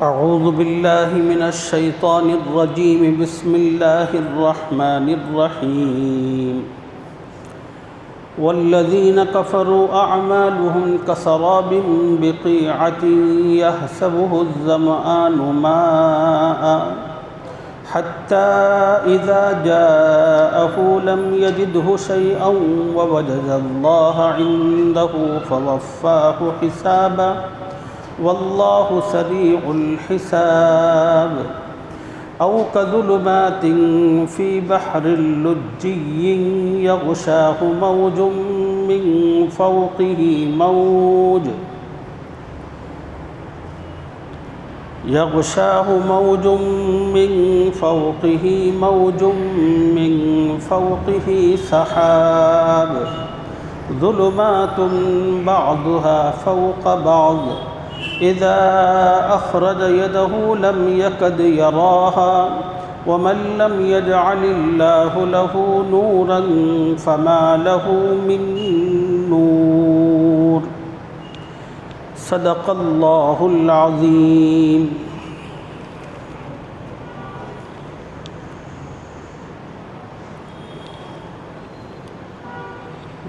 أعوذ بالله من الشيطان الرجيم. بسم الله الرحمن الرحيم. والذين كفروا أعمالهم كسراب بقيعة يحسبه الظمآن ماء حتى إذا جاءه لم يجده شيئا ووجد الله عنده فوفاه حسابه والله سريع الحساب. أو كظلمات في بحر لجي يغشاه موج من فوقه موج من فوقه سحاب ظلمات بعضها فوق بعض إذا أخرج يده لم يكد يراها ومن لم يجعل الله له نورا فما له من نور. صدق اللہ العظیم.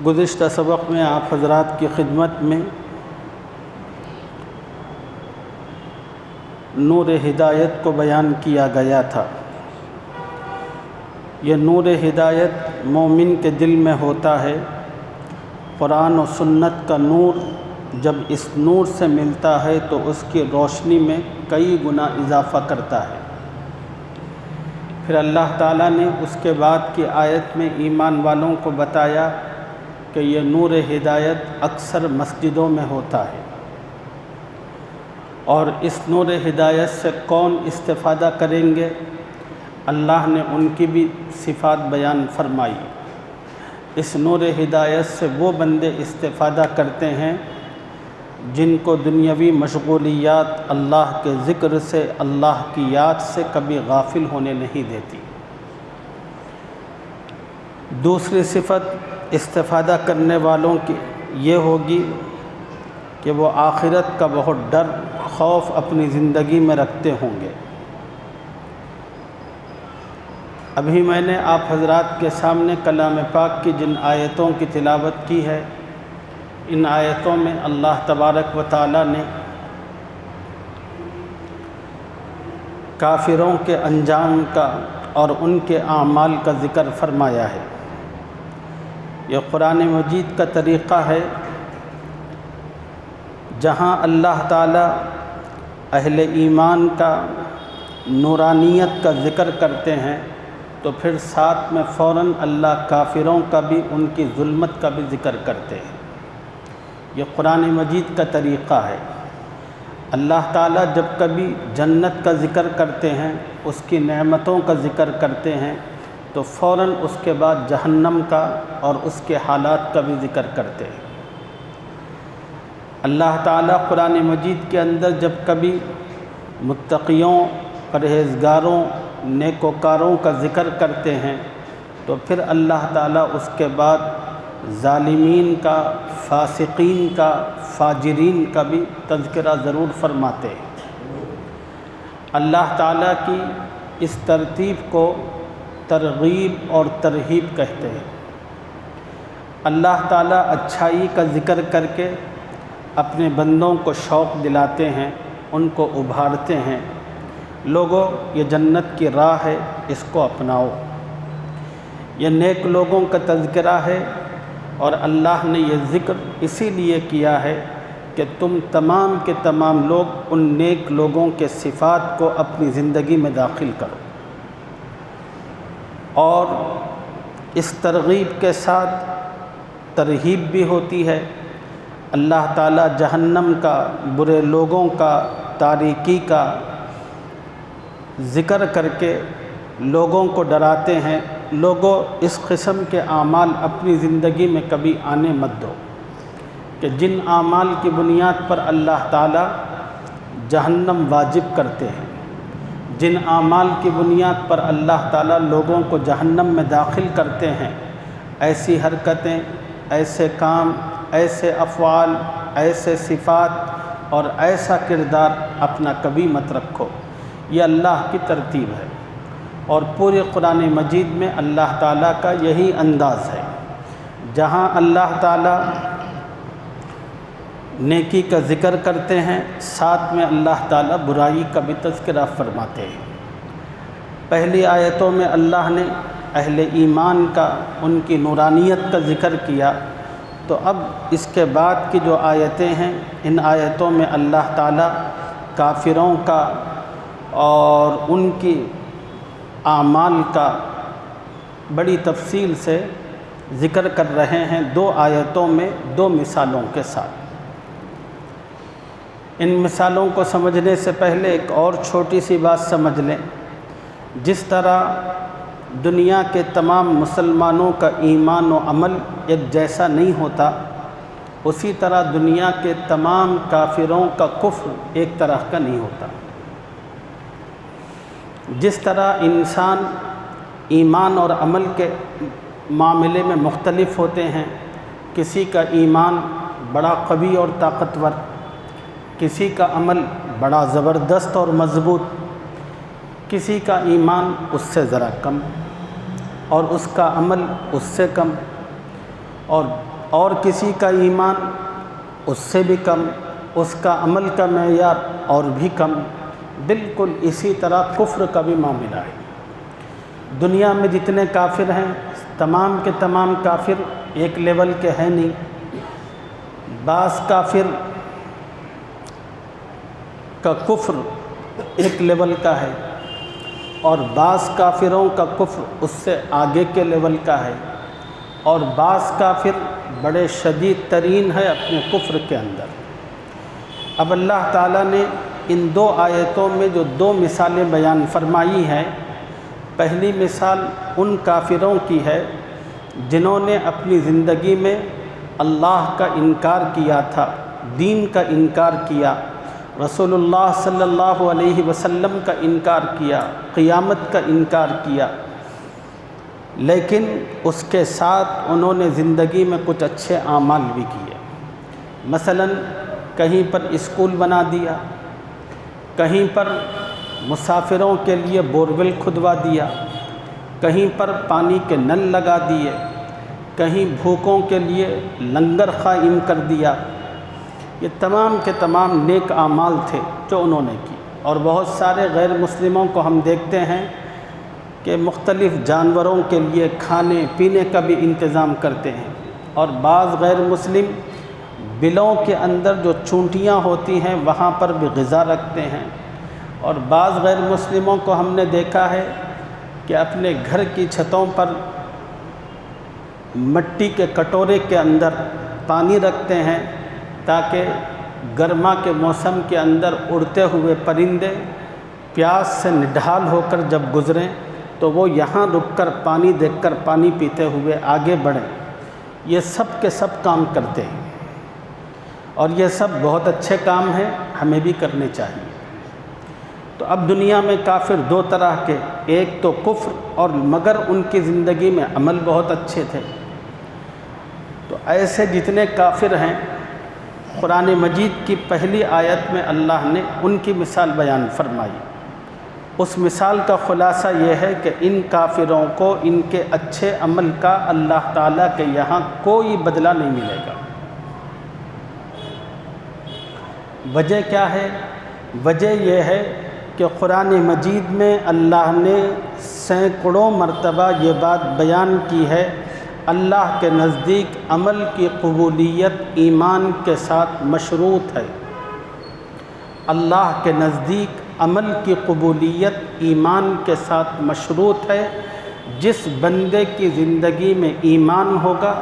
گزشتہ سبق میں آپ حضرات کی خدمت میں نور ہدایت کو بیان کیا گیا تھا. یہ نور ہدایت مومن کے دل میں ہوتا ہے. قرآن و سنت کا نور جب اس نور سے ملتا ہے تو اس کی روشنی میں کئی گنا اضافہ کرتا ہے. پھر اللہ تعالیٰ نے اس کے بعد کی آیت میں ایمان والوں کو بتایا کہ یہ نور ہدایت اکثر مسجدوں میں ہوتا ہے، اور اس نور ہدایت سے کون استفادہ کریں گے؟ اللہ نے ان کی بھی صفات بیان فرمائی. اس نور ہدایت سے وہ بندے استفادہ کرتے ہیں جن کو دنیاوی مشغولیات اللہ کے ذکر سے، اللہ کی یاد سے کبھی غافل ہونے نہیں دیتی. دوسری صفت استفادہ کرنے والوں کی یہ ہوگی کہ وہ آخرت کا بہت ڈر، خوف اپنی زندگی میں رکھتے ہوں گے. ابھی میں نے آپ حضرات کے سامنے کلام پاک کی جن آیتوں کی تلاوت کی ہے، ان آیتوں میں اللہ تبارک و تعالیٰ نے کافروں کے انجام کا اور ان کے اعمال کا ذکر فرمایا ہے. یہ قرآن مجید کا طریقہ ہے، جہاں اللہ تعالیٰ اہل ایمان کا نورانیت کا ذکر کرتے ہیں تو پھر ساتھ میں فوراً اللہ کافروں کا بھی، ان کی ظلمت کا بھی ذکر کرتے ہیں. یہ قرآن مجید کا طریقہ ہے. اللہ تعالیٰ جب کبھی جنت کا ذکر کرتے ہیں، اس کی نعمتوں کا ذکر کرتے ہیں، تو فوراً اس کے بعد جہنم کا اور اس کے حالات کا بھی ذکر کرتے ہیں. اللہ تعالیٰ قرآن مجید کے اندر جب کبھی متقیوں، پرہیزگاروں، نیکوکاروں کا ذکر کرتے ہیں تو پھر اللہ تعالیٰ اس کے بعد ظالمین کا، فاسقین کا، فاجرین کا بھی تذکرہ ضرور فرماتے ہیں. اللہ تعالیٰ کی اس ترتیب کو ترغیب اور ترہیب کہتے ہیں. اللہ تعالیٰ اچھائی کا ذکر کر کے اپنے بندوں کو شوق دلاتے ہیں، ان کو ابھارتے ہیں. لوگوں، یہ جنت کی راہ ہے، اس کو اپناؤ. یہ نیک لوگوں کا تذکرہ ہے، اور اللہ نے یہ ذکر اسی لیے کیا ہے کہ تم تمام کے تمام لوگ ان نیک لوگوں کے صفات کو اپنی زندگی میں داخل کرو. اور اس ترغیب کے ساتھ ترہیب بھی ہوتی ہے. اللہ تعالیٰ جہنم کا، برے لوگوں کا، تاریکی کا ذکر کر کے لوگوں کو ڈراتے ہیں. لوگوں، اس قسم کے اعمال اپنی زندگی میں کبھی آنے مت دو کہ جن اعمال کی بنیاد پر اللہ تعالیٰ جہنم واجب کرتے ہیں، جن اعمال کی بنیاد پر اللہ تعالیٰ لوگوں کو جہنم میں داخل کرتے ہیں، ایسی حرکتیں، ایسے کام، ایسے افعال، ایسے صفات اور ایسا کردار اپنا کبھی مت رکھو۔ یہ اللہ کی ترتیب ہے، اور پورے قرآن مجید میں اللہ تعالیٰ کا یہی انداز ہے۔ جہاں اللہ تعالیٰ نیکی کا ذکر کرتے ہیں، ساتھ میں اللہ تعالیٰ برائی کا بھی تذکرہ فرماتے ہیں۔ پہلی آیتوں میں اللہ نے اہل ایمان کا، ان کی نورانیت کا ذکر کیا، تو اب اس کے بعد کی جو آیتیں ہیں، ان آیتوں میں اللہ تعالیٰ کافروں کا اور ان کی اعمال کا بڑی تفصیل سے ذکر کر رہے ہیں، 2 آیتوں میں 2 مثالوں کے ساتھ۔ ان مثالوں کو سمجھنے سے پہلے ایک اور چھوٹی سی بات سمجھ لیں۔ جس طرح دنیا کے تمام مسلمانوں کا ایمان و عمل ایک جیسا نہیں ہوتا، اسی طرح دنیا کے تمام کافروں کا کفر ایک طرح کا نہیں ہوتا۔ جس طرح انسان ایمان اور عمل کے معاملے میں مختلف ہوتے ہیں، کسی کا ایمان بڑا قوی اور طاقتور، کسی کا عمل بڑا زبردست اور مضبوط، کسی کا ایمان اس سے ذرا کم اور اس کا عمل اس سے کم، اور کسی کا ایمان اس سے بھی کم، اس کا عمل کا معیار اور بھی کم۔ بالکل اسی طرح کفر کا بھی معاملہ ہے۔ دنیا میں جتنے کافر ہیں، تمام کے تمام کافر ایک لیول کے ہیں نہیں۔ بعض کافر کا کفر ایک لیول کا ہے، اور بعض کافروں کا کفر اس سے آگے کے لیول کا ہے، اور بعض کافر بڑے شدید ترین ہے اپنے کفر کے اندر۔ اب اللہ تعالیٰ نے ان 2 آیتوں میں جو 2 مثالیں بیان فرمائی ہیں، پہلی مثال ان کافروں کی ہے جنہوں نے اپنی زندگی میں اللہ کا انکار کیا تھا، دین کا انکار کیا، رسول اللہ صلی اللہ علیہ وسلم کا انکار کیا، قیامت کا انکار کیا، لیکن اس کے ساتھ انہوں نے زندگی میں کچھ اچھے اعمال بھی کیے۔ مثلا کہیں پر اسکول بنا دیا، کہیں پر مسافروں کے لیے بورویل کھدوا دیا، کہیں پر پانی کے نل لگا دیے، کہیں بھوکوں کے لیے لنگر قائم کر دیا۔ یہ تمام کے تمام نیک اعمال تھے جو انہوں نے کی۔ اور بہت سارے غیر مسلموں کو ہم دیکھتے ہیں کہ مختلف جانوروں کے لیے کھانے پینے کا بھی انتظام کرتے ہیں، اور بعض غیر مسلم بلوں کے اندر جو چونٹیاں ہوتی ہیں وہاں پر بھی غذا رکھتے ہیں، اور بعض غیر مسلموں کو ہم نے دیکھا ہے کہ اپنے گھر کی چھتوں پر مٹی کے کٹورے کے اندر پانی رکھتے ہیں تاکہ گرما کے موسم کے اندر اڑتے ہوئے پرندے پیاس سے نڈھال ہو کر جب گزریں تو وہ یہاں رک کر پانی دیکھ کر پانی پیتے ہوئے آگے بڑھیں۔ یہ سب کے سب کام کرتے ہیں، اور یہ سب بہت اچھے کام ہیں، ہمیں بھی کرنے چاہیے۔ تو اب دنیا میں کافر 2 طرح کے، ایک تو کفر، اور مگر ان کی زندگی میں عمل بہت اچھے تھے۔ تو ایسے جتنے کافر ہیں، قرآن مجید کی پہلی آیت میں اللہ نے ان کی مثال بیان فرمائی۔ اس مثال کا خلاصہ یہ ہے کہ ان کافروں کو ان کے اچھے عمل کا اللہ تعالیٰ کے یہاں کوئی بدلہ نہیں ملے گا۔ وجہ کیا ہے؟ وجہ یہ ہے کہ قرآن مجید میں اللہ نے سینکڑوں مرتبہ یہ بات بیان کی ہے، اللہ کے نزدیک عمل کی قبولیت ایمان کے ساتھ مشروط ہے۔ اللہ کے نزدیک عمل کی قبولیت ایمان کے ساتھ مشروط ہے۔ جس بندے کی زندگی میں ایمان ہوگا،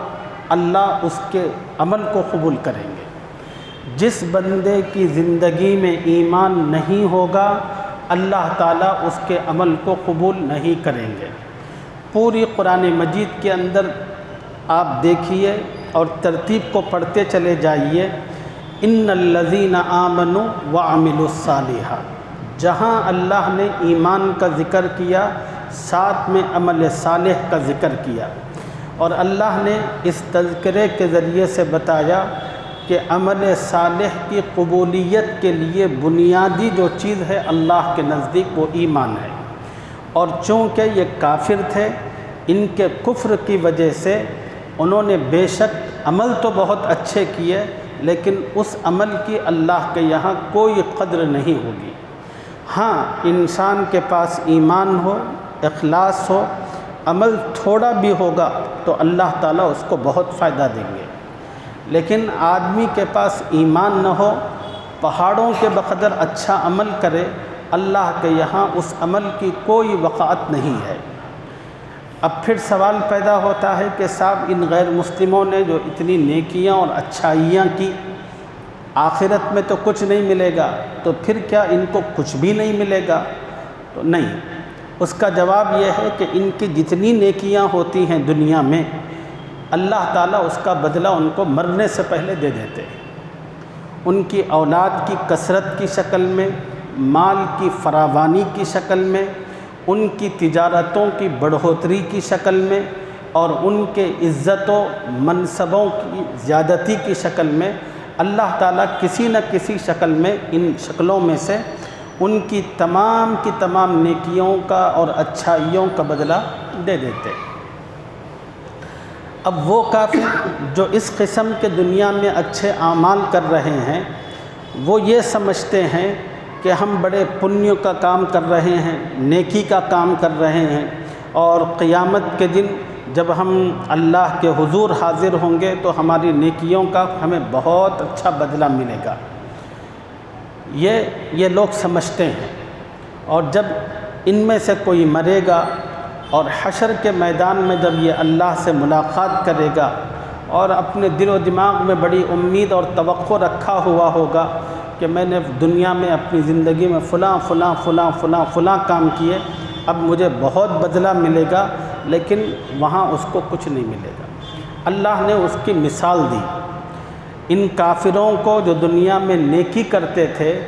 اللہ اس کے عمل کو قبول کریں گے۔ جس بندے کی زندگی میں ایمان نہیں ہوگا، اللہ تعالیٰ اس کے عمل کو قبول نہیں کریں گے۔ پوری قرآن مجید کے اندر آپ دیکھیے اور ترتیب کو پڑھتے چلے جائیے، ان الذین آمنوا وعملوا الصالحات، جہاں اللہ نے ایمان کا ذکر کیا، ساتھ میں عمل صالح کا ذکر کیا، اور اللہ نے اس تذکرے کے ذریعے سے بتایا کہ کہ عمل صالح کی قبولیت کے لیے بنیادی جو چیز ہے اللہ کے نزدیک وہ ایمان ہے، اور چونکہ یہ کافر تھے، ان کے کفر کی وجہ سے انہوں نے بے شک عمل تو بہت اچھے کیے، لیکن اس عمل کی اللہ کے یہاں کوئی قدر نہیں ہوگی۔ ہاں، انسان کے پاس ایمان ہو، اخلاص ہو، عمل تھوڑا بھی ہوگا تو اللہ تعالیٰ اس کو بہت فائدہ دیں گے، لیکن آدمی کے پاس ایمان نہ ہو، پہاڑوں کے بقدر اچھا عمل کرے، اللہ کے یہاں اس عمل کی کوئی وقعت نہیں ہے۔ اب پھر سوال پیدا ہوتا ہے کہ صاحب ان غیر مسلموں نے جو اتنی نیکیاں اور اچھائیاں کی، آخرت میں تو کچھ نہیں ملے گا، تو پھر کیا ان کو کچھ بھی نہیں ملے گا؟ تو نہیں، اس کا جواب یہ ہے کہ ان کی جتنی نیکیاں ہوتی ہیں دنیا میں، اللہ تعالیٰ اس کا بدلہ ان کو مرنے سے پہلے دے دیتے ہیں۔ ان کی اولاد کی کثرت کی شکل میں، مال کی فراوانی کی شکل میں، ان کی تجارتوں کی بڑھوتری کی شکل میں، اور ان کے عزت و منصبوں کی زیادتی کی شکل میں، اللہ تعالیٰ کسی نہ کسی شکل میں ان شکلوں میں سے ان کی تمام نیکیوں کا اور اچھائیوں کا بدلہ دے دیتے۔ اب وہ کافر جو اس قسم کے دنیا میں اچھے اعمال کر رہے ہیں، وہ یہ سمجھتے ہیں کہ ہم بڑے پنیہ کا کام کر رہے ہیں، نیکی کا کام کر رہے ہیں، اور قیامت کے دن جب ہم اللہ کے حضور حاضر ہوں گے تو ہماری نیکیوں کا ہمیں بہت اچھا بدلہ ملے گا، یہ لوگ سمجھتے ہیں۔ اور جب ان میں سے کوئی مرے گا اور حشر کے میدان میں جب یہ اللہ سے ملاقات کرے گا اور اپنے دل و دماغ میں بڑی امید اور توقع رکھا ہوا ہوگا کہ میں نے دنیا میں اپنی زندگی میں فلاں کام کیے، اب مجھے بہت بدلہ ملے گا، لیکن وہاں اس کو کچھ نہیں ملے گا۔ اللہ نے اس کی مثال دی، ان کافروں کو جو دنیا میں نیکی کرتے تھے،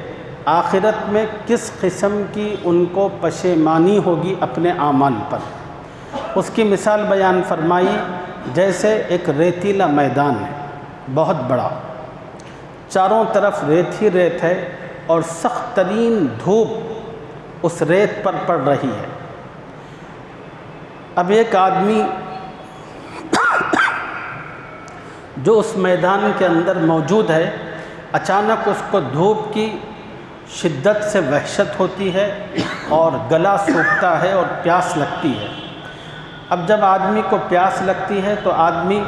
آخرت میں کس قسم کی ان کو پشیمانی ہوگی اپنے اعمال پر۔ اس کی مثال بیان فرمائی، جیسے ایک ریتیلا میدان ہے بہت بڑا، چاروں طرف ریت ہی ریت ہے، اور سخت ترین دھوپ اس ریت پر پڑ رہی ہے۔ اب ایک آدمی جو اس میدان کے اندر موجود ہے، اچانک اس کو دھوپ کی شدت سے وحشت ہوتی ہے اور گلا سوکھتا ہے اور پیاس لگتی ہے۔ اب جب آدمی کو پیاس لگتی ہے تو آدمی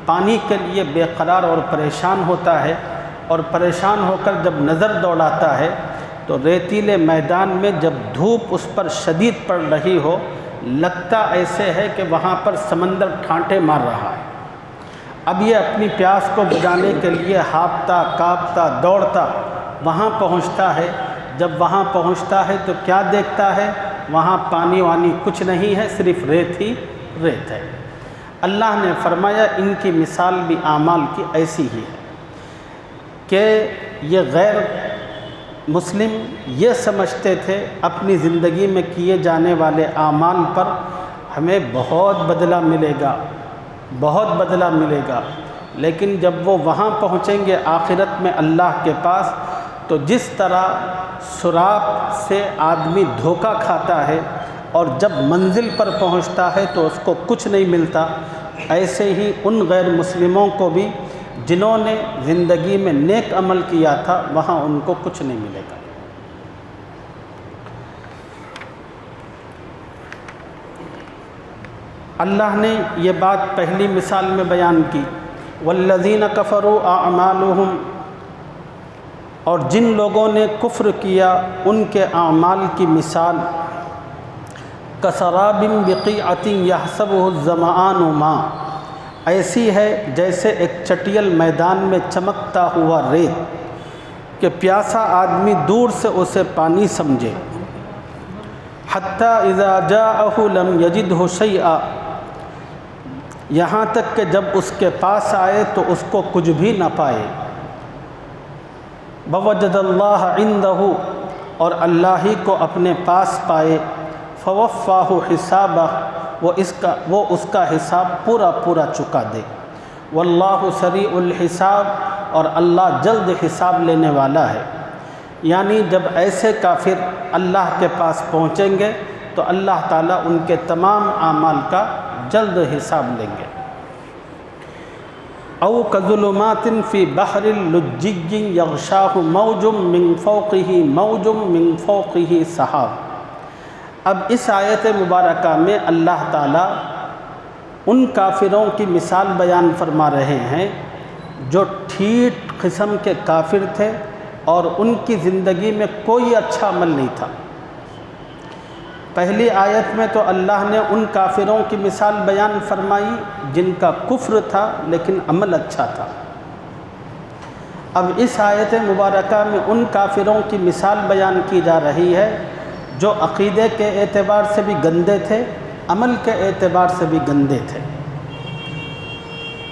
پانی کے لیے بے قرار اور پریشان ہوتا ہے، اور پریشان ہو کر جب نظر دوڑاتا ہے تو ریتیلے میدان میں جب دھوپ اس پر شدید پڑ رہی ہو، لگتا ایسے ہے کہ وہاں پر سمندر ٹھانٹے مار رہا ہے۔ اب یہ اپنی پیاس کو بجھانے کے لیے ہانپتا کانپتا دوڑتا وہاں پہنچتا ہے۔ جب وہاں پہنچتا ہے تو کیا دیکھتا ہے؟ وہاں پانی وانی کچھ نہیں ہے، صرف ریت ہی ریت ہے۔ اللہ نے فرمایا ان کی مثال بھی اعمال کی ایسی ہی ہے کہ یہ غیر مسلم یہ سمجھتے تھے اپنی زندگی میں کیے جانے والے اعمال پر ہمیں بہت بدلہ ملے گا، بہت بدلہ ملے گا، لیکن جب وہ وہاں پہنچیں گے آخرت میں اللہ کے پاس، تو جس طرح سراب سے آدمی دھوکہ کھاتا ہے اور جب منزل پر پہنچتا ہے تو اس کو کچھ نہیں ملتا، ایسے ہی ان غیر مسلموں کو بھی جنہوں نے زندگی میں نیک عمل کیا تھا وہاں ان کو کچھ نہیں ملے گا۔ اللہ نے یہ بات پہلی مثال میں بیان کی، والذین کفروا اعمالهم، اور جن لوگوں نے کفر کیا ان کے اعمال کی مثال کسراب بقیعۃ یحسبہ الظمآن ماء، ایسی ہے جیسے ایک چٹیل میدان میں چمکتا ہوا ریت کہ پیاسا آدمی دور سے اسے پانی سمجھے، حتی اذا جاءہ لم یجدہ شیئا، یہاں تک کہ جب اس کے پاس آئے تو اس کو کچھ بھی نہ پائے، ووجد اللہ عندہ، اور اللہ ہی کو اپنے پاس پائے، فوفاہ حسابہ، وہ اس کا حساب پورا چکا دے، واللہ سریع الحساب، اور اللہ جلد حساب لینے والا ہے۔ یعنی جب ایسے کافر اللہ کے پاس پہنچیں گے تو اللہ تعالیٰ ان کے تمام اعمال کا جلد حساب لیں گے۔ او کظلمات فی بحر لجج یغشاہ موج من فوقہ موج من فوقہ سحاب۔ اب اس آیت مبارکہ میں اللہ تعالیٰ ان کافروں کی مثال بیان فرما رہے ہیں جو ٹھیٹ قسم کے کافر تھے اور ان کی زندگی میں کوئی اچھا عمل نہیں تھا۔ پہلی آیت میں تو اللہ نے ان کافروں کی مثال بیان فرمائی جن کا کفر تھا لیکن عمل اچھا تھا۔ اب اس آیت مبارکہ میں ان کافروں کی مثال بیان کی جا رہی ہے جو عقیدے کے اعتبار سے بھی گندے تھے، عمل کے اعتبار سے بھی گندے تھے۔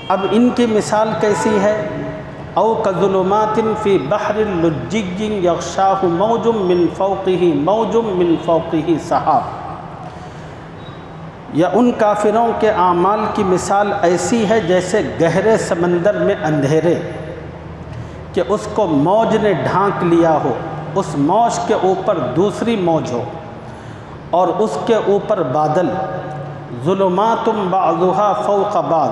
اب ان کی مثال کیسی ہے؟ او کظلمات فی بحر لجج یغشاہ موج من فوقہ موج من فوقہ سحاب۔ یا ان کافروں کے اعمال کی مثال ایسی ہے جیسے گہرے سمندر میں اندھیرے کہ اس کو موج نے ڈھانک لیا ہو، اس موج کے اوپر دوسری موج ہو اور اس کے اوپر بادل، ظلمات بعضھا فوق بعض،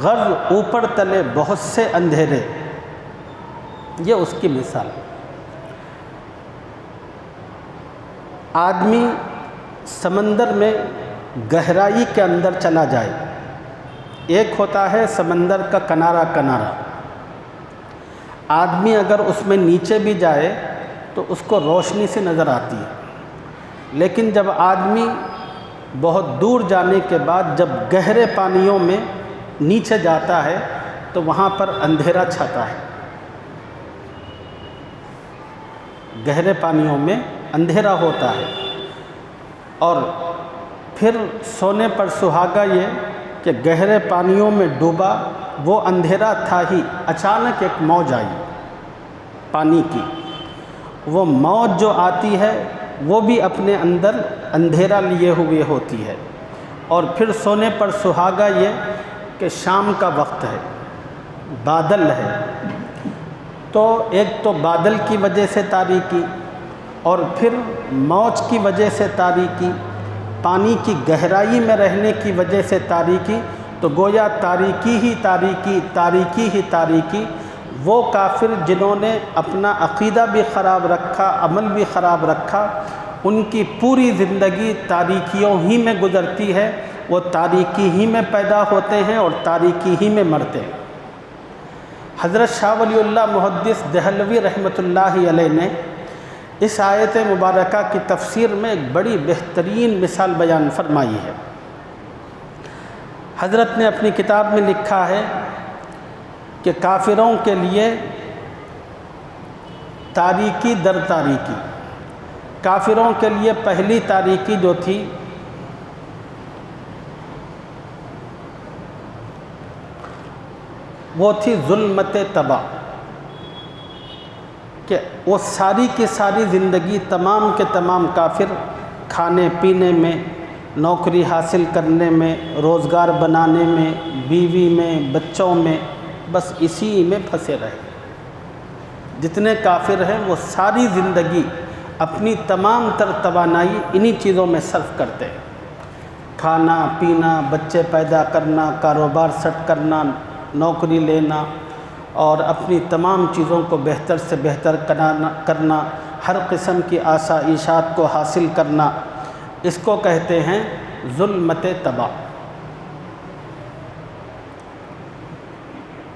غرض اوپر تلے بہت سے اندھیرے، یہ اس کی مثال۔ آدمی سمندر میں گہرائی کے اندر چلا جائے، ایک ہوتا ہے سمندر کا کنارہ کنارہ، آدمی اگر اس میں نیچے بھی جائے تو اس کو روشنی سے نظر آتی ہے، لیکن جب آدمی بہت دور جانے کے بعد جب گہرے پانیوں میں نیچے جاتا ہے تو وہاں پر اندھیرا چھاتا ہے، گہرے پانیوں میں اندھیرا ہوتا ہے۔ اور پھر سونے پر سہاگا یہ کہ گہرے پانیوں میں ڈوبا وہ اندھیرا تھا ہی، اچانک ایک موج آئی پانی کی، وہ موج جو آتی ہے وہ بھی اپنے اندر اندھیرا لیے ہوئے ہوتی ہے۔ اور پھر سونے پر سہاگا یہ کہ شام کا وقت ہے، بادل ہے، تو ایک تو بادل کی وجہ سے تاریکی اور پھر موج کی وجہ سے تاریکی، پانی کی گہرائی میں رہنے کی وجہ سے تاریکی، تو گویا تاریکی ہی تاریکی، تاریکی ہی تاریکی۔ وہ کافر جنہوں نے اپنا عقیدہ بھی خراب رکھا، عمل بھی خراب رکھا، ان کی پوری زندگی تاریکیوں ہی میں گزرتی ہے، وہ تاریکی ہی میں پیدا ہوتے ہیں اور تاریکی ہی میں مرتے ہیں۔ حضرت شاہ ولی اللہ محدث دہلوی رحمۃ اللہ علیہ نے اس آیت مبارکہ کی تفسیر میں ایک بڑی بہترین مثال بیان فرمائی ہے۔ حضرت نے اپنی کتاب میں لکھا ہے کہ کافروں کے لیے تاریکی در تاریکی، کافروں کے لیے پہلی تاریکی جو تھی وہ تھی ظلمت تباہ، کہ وہ ساری کی ساری زندگی تمام کے تمام کافر کھانے پینے میں، نوکری حاصل کرنے میں، روزگار بنانے میں، بیوی میں، بچوں میں، بس اسی میں پھنسے رہے۔ جتنے کافر ہیں وہ ساری زندگی اپنی تمام تر توانائی انہی چیزوں میں صرف کرتے ہیں، کھانا پینا، بچے پیدا کرنا، کاروبار سیٹ کرنا، نوکری لینا اور اپنی تمام چیزوں کو بہتر سے بہتر کرنا، ہر قسم کی آسائشات کو حاصل کرنا، اس کو کہتے ہیں ظلمت تباہ۔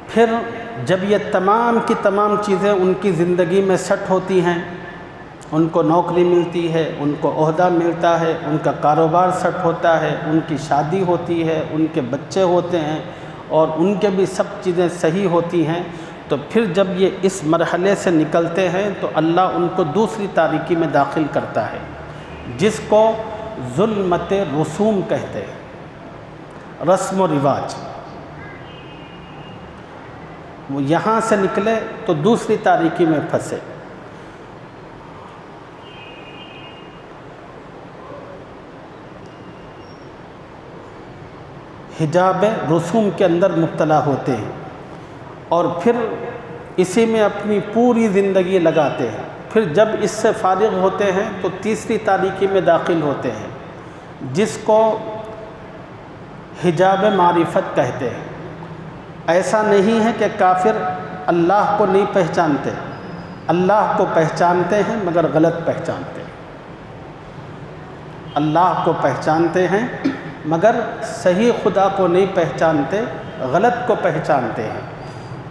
پھر جب یہ تمام کی تمام چیزیں ان کی زندگی میں سیٹ ہوتی ہیں، ان کو نوکری ملتی ہے، ان کو عہدہ ملتا ہے، ان کا کاروبار سیٹ ہوتا ہے، ان کی شادی ہوتی ہے، ان کے بچے ہوتے ہیں اور ان کے بھی سب چیزیں صحیح ہوتی ہیں، تو پھر جب یہ اس مرحلے سے نکلتے ہیں تو اللہ ان کو دوسری تاریکی میں داخل کرتا ہے جس کو ظلمت رسوم کہتے ہیں، رسم و رواج۔ وہ یہاں سے نکلے تو دوسری تاریکی میں پھنسے۔ حجاب رسوم کے اندر مبتلا ہوتے ہیں اور پھر اسی میں اپنی پوری زندگی لگاتے ہیں، پھر جب اس سے فارغ ہوتے ہیں تو تیسری تاریکی میں داخل ہوتے ہیں جس کو حجاب معرفت کہتے ہیں۔ ایسا نہیں ہے کہ کافر اللہ کو نہیں پہچانتے، اللہ کو پہچانتے ہیں مگر غلط پہچانتے ہیں، اللہ کو پہچانتے ہیں مگر صحیح خدا کو نہیں پہچانتے، غلط کو پہچانتے ہیں۔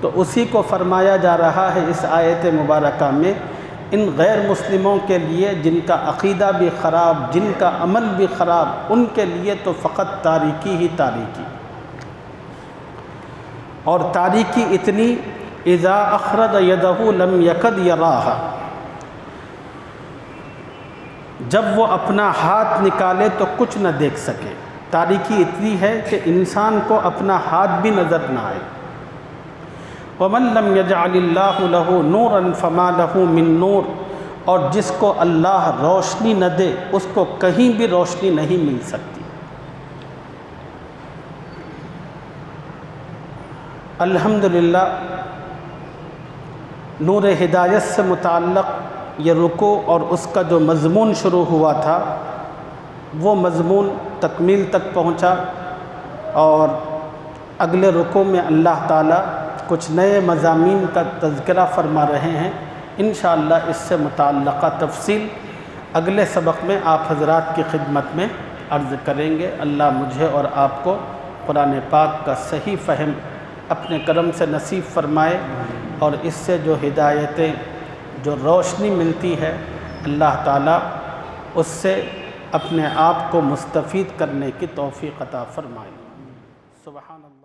تو اسی کو فرمایا جا رہا ہے اس آیت مبارکہ میں، ان غیر مسلموں کے لیے جن کا عقیدہ بھی خراب، جن کا عمل بھی خراب، ان کے لیے تو فقط تاریکی ہی تاریکی، اور تاریکی اتنی اذا اخرج یدہ لم یکد یراہا، جب وہ اپنا ہاتھ نکالے تو کچھ نہ دیکھ سکے۔ تاریکی اتنی ہے کہ انسان کو اپنا ہاتھ بھی نظر نہ آئے۔ وَمَن لَّمْ يَجْعَلِ اللَّهُ لَهُ نُورًا فَمَا لَهُ مِن نُور، اور جس کو اللہ روشنی نہ دے اس کو کہیں بھی روشنی نہیں مل سکتی۔ الحمدللہ نور ہدایت سے متعلق یہ رکوع اور اس کا جو مضمون شروع ہوا تھا وہ مضمون تکمیل تک پہنچا، اور اگلے رکوع میں اللہ تعالیٰ کچھ نئے مضامین کا تذکرہ فرما رہے ہیں۔ انشاءاللہ اس سے متعلقہ تفصیل اگلے سبق میں آپ حضرات کی خدمت میں عرض کریں گے۔ اللہ مجھے اور آپ کو قرآن پاک کا صحیح فہم اپنے کرم سے نصیب فرمائے، اور اس سے جو ہدایتیں، جو روشنی ملتی ہے، اللہ تعالیٰ اس سے اپنے آپ کو مستفید کرنے کی توفیق عطا فرمائے۔ سبحان اللہ۔